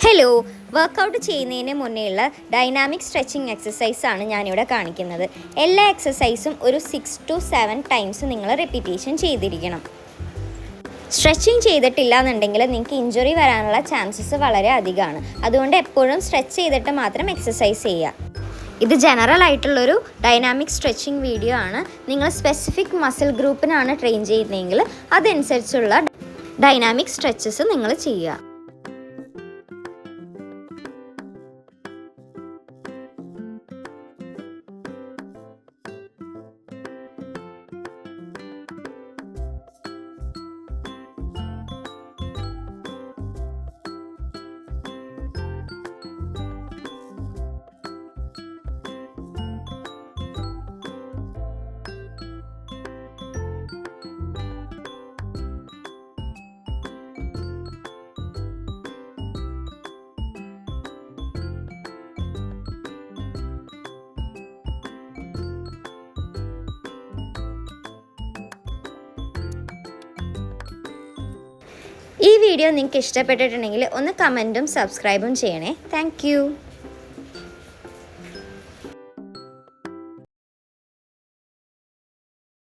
Hello, workout ചെയ്യുന്നതിന് മുന്നേയുള്ള dynamic stretching എക്സസൈസാണ് ഞാനിവിടെ കാണിക്കുന്നത്. എല്ലാ എക്സസൈസും ഒരു 6 to 7 ടൈംസ് നിങ്ങൾ റിപ്പീറ്റേഷൻ ചെയ്തിരിക്കണം. സ്ട്രെച്ചിങ് ചെയ്തിട്ടില്ല എന്നുണ്ടെങ്കിൽ നിങ്ങൾക്ക് ഇഞ്ചുറി വരാനുള്ള ചാൻസസ് വളരെ അധികമാണ്. അതുകൊണ്ട് എപ്പോഴും സ്ട്രെച്ച് ചെയ്തിട്ട് മാത്രം എക്സസൈസ് ചെയ്യുക. ഇത് ജനറൽ ആയിട്ടുള്ളൊരു ഡൈനാമിക് സ്ട്രെച്ചിങ് വീഡിയോ ആണ്. നിങ്ങൾ സ്പെസിഫിക് മസിൽ ഗ്രൂപ്പിനാണ് ട്രെയിൻ ചെയ്യുന്നതെങ്കിൽ അതനുസരിച്ചുള്ള ഡൈനാമിക് സ്ട്രെച്ചസ് നിങ്ങൾ ചെയ്യുക. ഈ വീഡിയോ നിങ്ങൾക്ക് ഇഷ്ടപ്പെട്ടിട്ടുണ്ടെങ്കിൽ ഒന്ന് കമൻറ്റും സബ്സ്ക്രൈബും ചെയ്യണേ. താങ്ക്